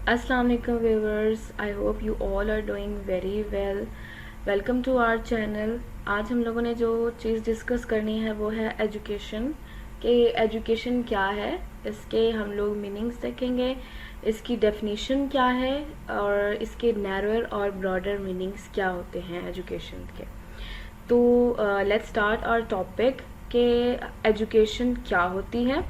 Assalamu alaikum viewers, I hope you all are doing very well. Welcome to our channel. आज हम लोगों ने जो चीज़ डिस्कस करनी है वो है एजुकेशन, कि एजुकेशन क्या है, इसके हम लोग मीनिंग्स देखेंगे, इसकी डेफिनेशन क्या है और इसके नैरोअर और ब्रॉडर मीनिंग्स क्या होते हैं एजुकेशन के। तो लेट्स स्टार्ट आवर टॉपिक कि एजुकेशन क्या होती है।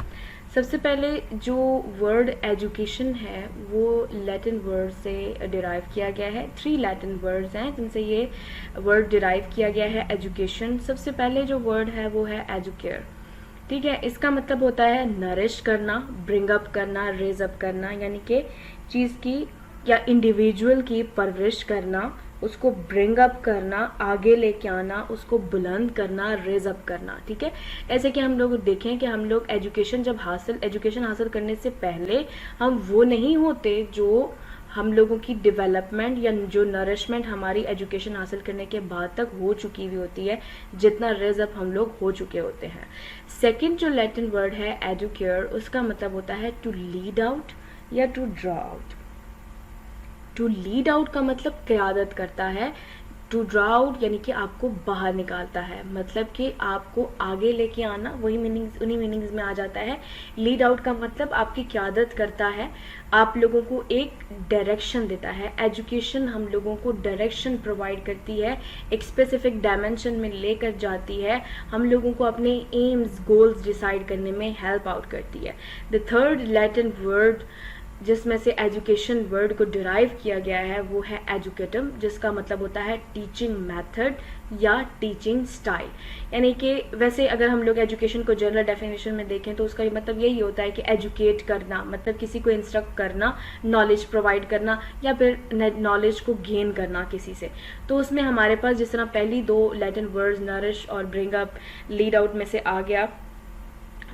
सबसे पहले जो वर्ड एजुकेशन है वो लैटिन वर्ड से डिराइव किया गया है। 3 लैटिन वर्ड्स हैं जिनसे ये वर्ड डिराइव किया गया है एजुकेशन। सबसे पहले जो वर्ड है वो है एजुकेयर, ठीक है। इसका मतलब होता है नरिश करना, ब्रिंग अप करना, रेज अप करना, यानी कि चीज़ की या इंडिविजुअल की परवरिश करना, उसको ब्रिंग अप करना, आगे लेके आना, उसको बुलंद करना, रेज अप करना, ठीक है। ऐसे कि हम लोग देखें कि हम लोग एजुकेशन हासिल करने से पहले हम वो नहीं होते जो हम लोगों की डेवलपमेंट या जो नरिशमेंट हमारी एजुकेशन हासिल करने के बाद तक हो चुकी हुई होती है, जितना रेज अप हम लोग हो चुके होते हैं। सेकेंड जो लैटिन वर्ड है एडुकेयर, उसका मतलब होता है टू लीड आउट या to draw out. To lead out का मतलब क़यादत करता है, टू ड्रॉ आउट यानी कि आपको बाहर निकालता है, मतलब कि आपको आगे लेके आना, वही मीनिंग्स उन्हीं मीनिंग्स में आ जाता है। लीड आउट का मतलब आपकी क़यादत करता है, आप लोगों को एक डायरेक्शन देता है। एजुकेशन हम लोगों को डायरेक्शन प्रोवाइड करती है, एक स्पेसिफिक डायमेंशन में लेकर जाती है, हम लोगों को अपने एम्स गोल्स डिसाइड करने में हेल्प आउट करती है। द थर्ड लैटिन वर्ड जिसमें से एजुकेशन वर्ड को डिराइव किया गया है वो है एजुकेटम, जिसका मतलब होता है टीचिंग मेथड या टीचिंग स्टाइल। यानी कि वैसे अगर हम लोग एजुकेशन को जनरल डेफिनेशन में देखें तो उसका मतलब यही होता है कि एजुकेट करना, मतलब किसी को इंस्ट्रक्ट करना, नॉलेज प्रोवाइड करना या फिर नॉलेज को गेन करना किसी से। तो उसमें हमारे पास जिस तरह पहली 2 लैटिन वर्ड्स नरिश और ब्रिंग अप, लीड आउट में से आ गया,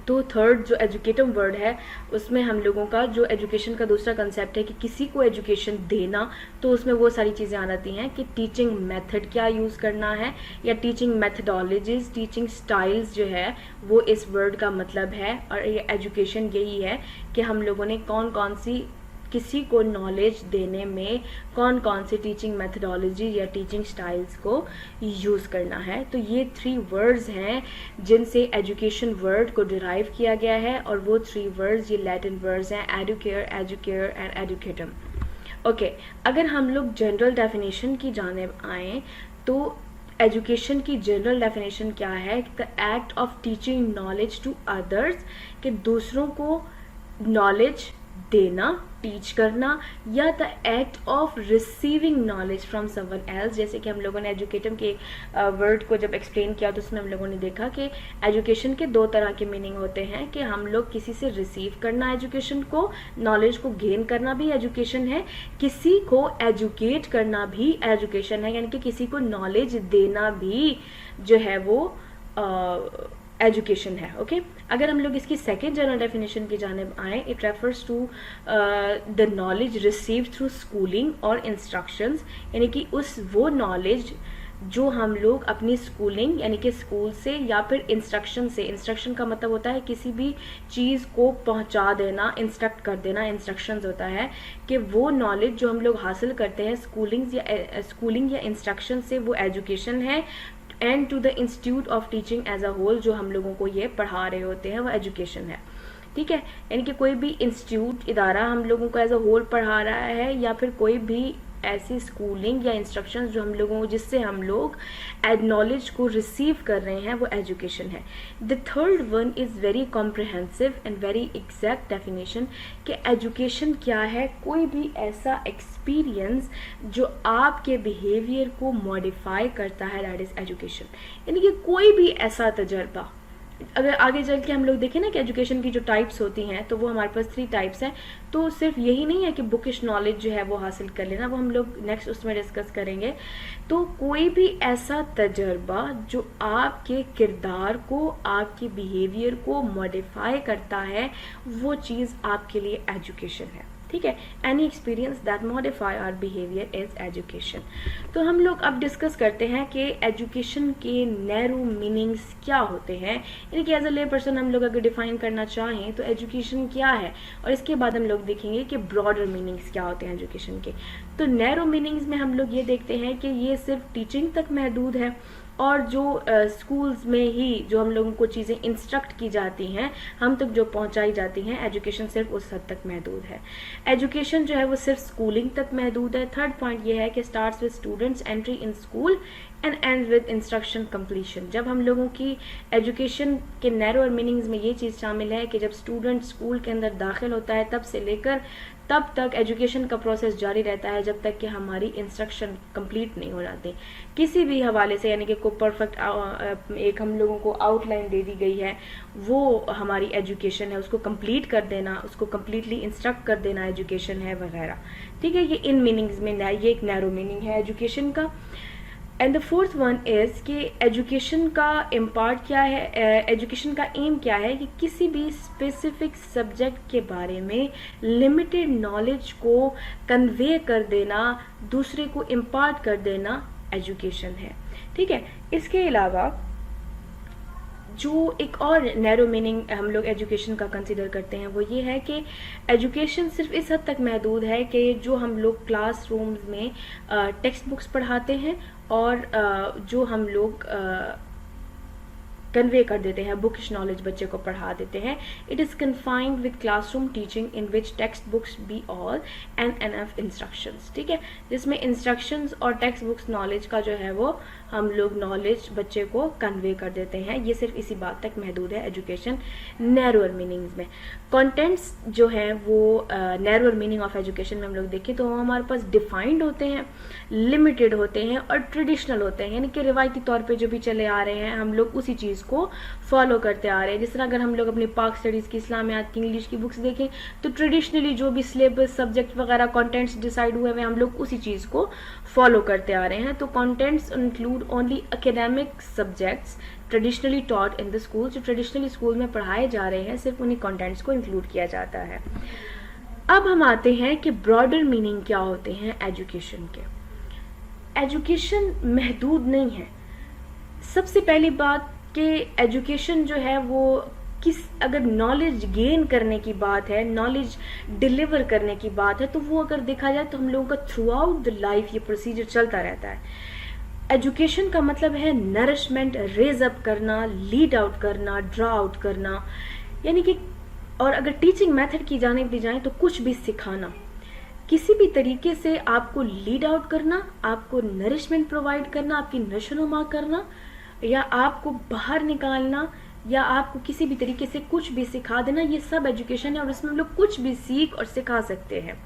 तो थर्ड जो एजुकेटिव वर्ड है उसमें हम लोगों का जो एजुकेशन का दूसरा कंसेप्ट है कि किसी को एजुकेशन देना, तो उसमें वो सारी चीज़ें आ जाती हैं कि टीचिंग मेथड क्या यूज़ करना है या टीचिंग मेथडोलॉजीज, टीचिंग स्टाइल्स जो है वो इस वर्ड का मतलब है। और ये एजुकेशन यही है कि हम लोगों ने कौन कौन सी किसी को नॉलेज देने में कौन कौन सी टीचिंग मेथडोलॉजी या टीचिंग स्टाइल्स को यूज़ करना है। तो ये 3 वर्ड्स हैं जिनसे एजुकेशन वर्ड को डिराइव किया गया है, और वो 3 वर्ड्स ये लैटिन वर्ड्स हैं एडुकेयर, एजुकेयर एंड एजुकेटम। ओके, अगर हम लोग जनरल डेफिनेशन की जानिब आएँ तो एजुकेशन की जनरल डेफिनेशन क्या है? The act of teaching knowledge to others, कि दूसरों को नॉलेज देना, टीच करना, या the act of receiving knowledge from someone else. जैसे कि हम लोगों ने एजुकेटम के वर्ड को जब एक्सप्लेन किया तो उसमें हम लोगों ने देखा कि एजुकेशन के 2 तरह के मीनिंग होते हैं, कि हम लोग किसी से रिसीव करना एजुकेशन को, नॉलेज को गेन करना भी एजुकेशन है, किसी को एजुकेट करना भी एजुकेशन है, यानी कि किसी को नॉलेज देना भी जो है वो एजुकेशन है। ओके, अगर हम लोग इसकी सेकेंड जनरल डेफिनेशन की जानिब आए, it refers to the knowledge receive through schooling और इंस्ट्रक्शंस, यानी कि वो नॉलेज जो हम लोग अपनी स्कूलिंग यानी कि स्कूल से या फिर इंस्ट्रक्शन से, इंस्ट्रक्शन का मतलब होता है किसी भी चीज़ को पहुंचा देना, इंस्ट्रक्ट कर देना, इंस्ट्रक्शंस होता है कि वो नॉलेज जो हम लोग हासिल करते हैं स्कूलिंग या इंस्ट्रक्शन से, वो एजुकेशन है। And to the institute of teaching as a whole, जो हम लोगों को ये पढ़ा रहे होते हैं वो एजुकेशन है, ठीक है। यानी कि कोई भी इंस्टीट्यूट, इदारा हम लोगों को एज अ होल पढ़ा रहा है, या फिर कोई भी ऐसी स्कूलिंग या इंस्ट्रक्शन जो हम लोगों जिससे हम लोग नॉलेज को रिसीव कर रहे हैं, वो एजुकेशन है। The third one is very comprehensive and very exact definition, कि एजुकेशन क्या है? कोई भी ऐसा एक्सपीरियंस जो आपके बिहेवियर को मॉडिफाई करता है, दैट इज़ एजुकेशन। यानी कि कोई भी ऐसा तजर्बा, अगर आगे चल के हम लोग देखें ना कि एजुकेशन की जो टाइप्स होती हैं, तो वो हमारे पास 3 टाइप्स हैं। तो सिर्फ यही नहीं है कि बुकिश नॉलेज जो है वो हासिल कर लेना, वो हम लोग नेक्स्ट उसमें डिस्कस करेंगे। तो कोई भी ऐसा तजर्बा जो आपके किरदार को, आपके बिहेवियर को मॉडिफाई करता है, वो चीज़ आपके लिए एजुकेशन है। ठीक है, any experience that modify our behaviour is education. तो हम लोग अब डिस्कस करते हैं कि एजुकेशन के नैरो मीनिंग्स क्या होते हैं, यानी कि एज अ ले पर्सन हम लोग अगर डिफाइन करना चाहें तो एजुकेशन क्या है, और इसके बाद हम लोग देखेंगे कि ब्रॉडर मीनिंग्स क्या होते हैं एजुकेशन के। तो नैरो मीनिंग्स में हम लोग ये देखते हैं कि ये सिर्फ टीचिंग तक महदूद है, और जो स्कूल्स में ही जो हम लोगों को चीज़ें इंस्ट्रक्ट की जाती हैं, हम तक जो पहुंचाई जाती हैं, एजुकेशन सिर्फ उस हद तक महदूद है। एजुकेशन जो है वो सिर्फ स्कूलिंग तक महदूद है। थर्ड पॉइंट ये है कि starts with students entry in school and and with instruction completion. जब हम लोगों की एजुकेशन के नैरो मीनिंग्स में ये चीज़ शामिल है कि जब स्टूडेंट स्कूल के अंदर दाखिल होता है तब से लेकर तब तक एजुकेशन का प्रोसेस जारी रहता है, जब तक कि हमारी इंस्ट्रक्शन कंप्लीट नहीं हो जाती किसी भी हवाले से, यानी कि कोई परफेक्ट एक हम लोगों को आउटलाइन दे दी गई है, वो हमारी एजुकेशन है। उसको कंप्लीट कर देना, उसको कंप्लीटली इंस्ट्रक्ट कर देना एजुकेशन है वगैरह। ठीक है, ये इन मीनिंग्स में ये एक नैरो मीनिंग है एजुकेशन का। And the fourth one is कि एजुकेशन का इम्पार्ट क्या है, एजुकेशन का एम क्या है कि किसी भी स्पेसिफिक सब्जेक्ट के बारे में लिमिटेड नॉलेज को कन्वे कर देना, दूसरे को इम्पार्ट कर देना एजुकेशन है। ठीक है, इसके अलावा जो एक और नैरो मीनिंग हम लोग एजुकेशन का कंसिडर करते हैं वो ये है कि एजुकेशन सिर्फ इस हद तक महदूद है कि जो हम लोग क्लासरूम्स में टेक्स्ट बुक्स पढ़ाते हैं और जो हम लोग कन्वे कर देते हैं, बुकिश नॉलेज बच्चे को पढ़ा देते हैं। It is confined with classroom teaching in which text books be all and enough instructions. ठीक है, जिसमें इंस्ट्रक्शंस और टेक्स्ट बुक्स नॉलेज का जो है वो हम लोग नॉलेज बच्चे को कन्वे कर देते हैं। ये सिर्फ इसी बात तक महदूद है एजुकेशन नैरोअर मीनिंग्स में। कंटेंट्स जो हैं वो नैरोअर मीनिंग ऑफ एजुकेशन में हम लोग देखें तो हमारे पास डिफाइंड होते हैं, लिमिटेड होते हैं और ट्रेडिशनल होते हैं, यानी कि रिवायती तौर पे जो भी चले आ रहे हैं हम लोग उसी चीज़ को फॉलो करते आ रहे हैं। जिस तरह अगर हम लोग अपनी पाक स्टडीज़ की, इस्लामियात की, इंग्लिश की बुक्स देखें तो ट्रेडिशनली जो भी सिलेबस, सब्जेक्ट वगैरह कंटेंट्स डिसाइड हुए हैं हम लोग उसी चीज़ को फॉलो करते आ रहे हैं। तो contents include only academic subjects traditionally taught in the school. जो ट्रेडिशनली स्कूल में पढ़ाए जा रहे हैं सिर्फ उन्हीं कंटेंट्स को इंक्लूड किया जाता है। अब हम आते हैं कि ब्रॉडर मीनिंग क्या होते हैं एजुकेशन के। एजुकेशन महदूद नहीं है। सबसे पहली बात कि एजुकेशन जो है वो अगर नॉलेज गेन करने की बात है, नॉलेज डिलीवर करने की बात है, तो वो अगर देखा जाए तो हम लोगों का थ्रू आउट द लाइफ ये प्रोसीजर चलता रहता है। एजुकेशन का मतलब है नरिशमेंट, रेज अप करना, लीड आउट करना, ड्रा आउट करना, यानी कि और अगर टीचिंग मेथड की जाने दी जाए तो कुछ भी सिखाना, किसी भी तरीके से आपको लीड आउट करना, आपको नरिशमेंट प्रोवाइड करना, आपकी नशोनुमा करना, या आपको बाहर निकालना, या आपको किसी भी तरीके से कुछ भी सिखा देना, ये सब एजुकेशन है और इसमें हम लोग कुछ भी सीख और सिखा सकते हैं।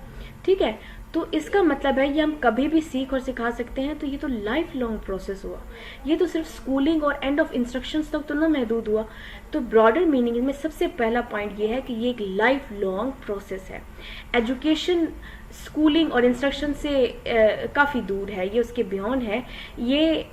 ठीक है, तो इसका मतलब है ये हम कभी भी सीख और सिखा सकते हैं। तो ये तो लाइफ लॉन्ग प्रोसेस हुआ, ये तो सिर्फ स्कूलिंग और एंड ऑफ इंस्ट्रक्शंस तक तो ना महदूद हुआ। तो ब्रॉडर मीनिंग में सबसे पहला पॉइंट ये है कि ये एक लाइफ लॉन्ग प्रोसेस है। एजुकेशन स्कूलिंग और इंस्ट्रक्शन से काफ़ी दूर है, ये उसके बियॉन्ड है। ये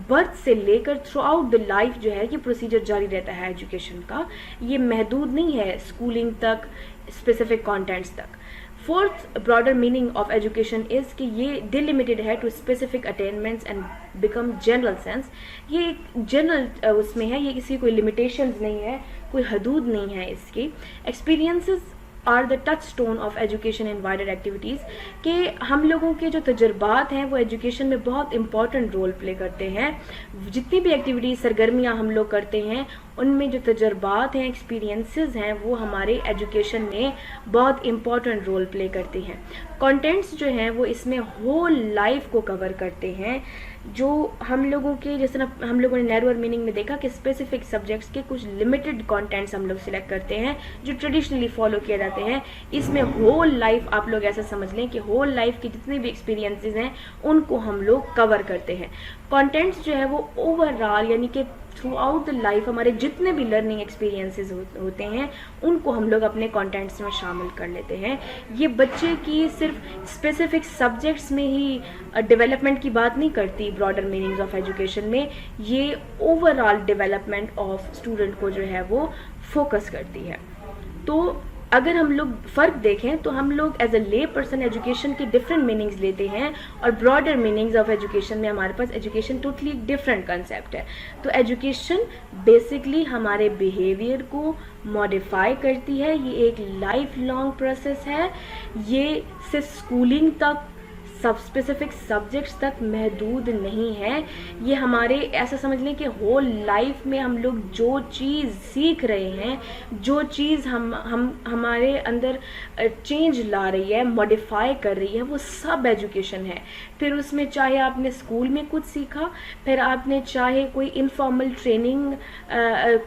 बर्थ से लेकर थ्रू आउट द लाइफ जो है ये प्रोसीजर जारी रहता है एजुकेशन का। ये महदूद नहीं है स्कूलिंग तक, स्पेसिफिक कंटेंट्स तक। Fourth broader meaning of education is कि ये डिलिमिटेड है to specific attainments and become general sense. ये एक जनरल उसमें है, ये किसी कोई लिमिटेशंस नहीं है, कोई हदूद नहीं है इसकी। Experiences are the touchstone of education in wider activities, कि हम लोगों के जो तजुर्बात हैं वो एजुकेशन में बहुत इंपॉर्टेंट रोल प्ले करते हैं। जितनी भी एक्टिविटीज़, सरगर्मियाँ हम लोग करते हैं उनमें जो तजुर्बात हैं, एक्सपीरियंसेस हैं, वो हमारे एजुकेशन में बहुत इंपॉर्टेंट रोल प्ले करते हैं। कंटेंट्स जो हैं वो इसमें होल लाइफ को कवर करते हैं। जो हम लोगों के, जिस तरह हम लोगों ने नैरोअर मीनिंग में देखा कि स्पेसिफिक सब्जेक्ट्स के कुछ लिमिटेड कंटेंट्स हम लोग सिलेक्ट करते हैं जो ट्रेडिशनली फॉलो किए जाते हैं। इसमें होल लाइफ, आप लोग ऐसा समझ लें कि होल लाइफ के जितने भी एक्सपीरियंसेस हैं उनको हम लोग कवर करते हैं। कंटेंट्स जो है वो ओवरऑल, यानी कि थ्रू आउट द लाइफ हमारे जितने भी लर्निंग एक्सपीरियंसेस होते हैं उनको हम लोग अपने कंटेंट्स में शामिल कर लेते हैं। ये बच्चे की सिर्फ स्पेसिफिक सब्जेक्ट्स में ही डेवलपमेंट की बात नहीं करती ब्रॉडर मीनिंग्स ऑफ एजुकेशन में, ये ओवरऑल डेवलपमेंट ऑफ स्टूडेंट को जो है वो फोकस करती है। तो अगर हम लोग फ़र्क देखें तो हम लोग एज अ ले पर्सन एजुकेशन के डिफरेंट मीनिंग्स लेते हैं, और ब्रॉडर मीनिंग्स ऑफ एजुकेशन में हमारे पास एजुकेशन टोटली डिफरेंट कंसेप्ट है। तो एजुकेशन बेसिकली हमारे बिहेवियर को मॉडिफाई करती है, ये एक लाइफ लॉन्ग प्रोसेस है, ये सिर्फ स्कूलिंग तक सब स्पेसिफिक सब्जेक्ट्स तक महदूद नहीं है, ये हमारे ऐसा समझ लें कि होल लाइफ में हम लोग जो चीज़ सीख रहे हैं, जो चीज़ हम हमारे अंदर चेंज ला रही है, मॉडिफाई कर रही है, वो सब एजुकेशन है। फिर उसमें चाहे आपने स्कूल में कुछ सीखा, फिर आपने चाहे कोई इनफॉर्मल ट्रेनिंग,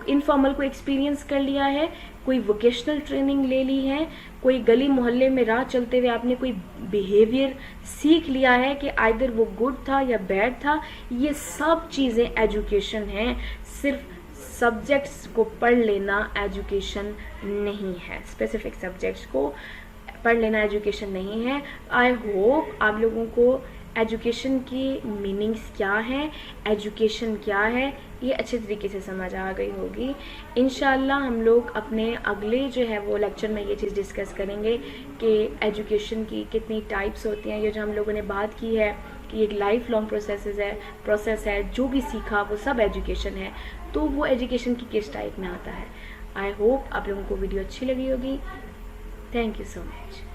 इनफॉर्मल को एक्सपीरियंस कर लिया है, कोई वोकेशनल ट्रेनिंग ले ली है, कोई गली मोहल्ले में राह चलते हुए आपने कोई बिहेवियर सीख लिया है कि आइदर वो गुड था या बैड था, ये सब चीज़ें एजुकेशन हैं। सिर्फ सब्जेक्ट्स को पढ़ लेना एजुकेशन नहीं है, स्पेसिफिक सब्जेक्ट्स को पढ़ लेना एजुकेशन नहीं है। आई होप आप लोगों को एजुकेशन की मीनिंग्स क्या हैं, एजुकेशन क्या है, ये अच्छे तरीके से समझ आ गई होगी। इंशाल्लाह हम लोग अपने अगले जो है वो लेक्चर में ये चीज़ डिस्कस करेंगे कि एजुकेशन की कितनी टाइप्स होती हैं। ये जो हम लोगों ने बात की है कि एक लाइफ लॉन्ग प्रोसेस है, जो भी सीखा वो सब एजुकेशन है, तो वो एजुकेशन की किस टाइप में आता है। आई होप आप लोगों को वीडियो अच्छी लगी होगी। Thank you so much.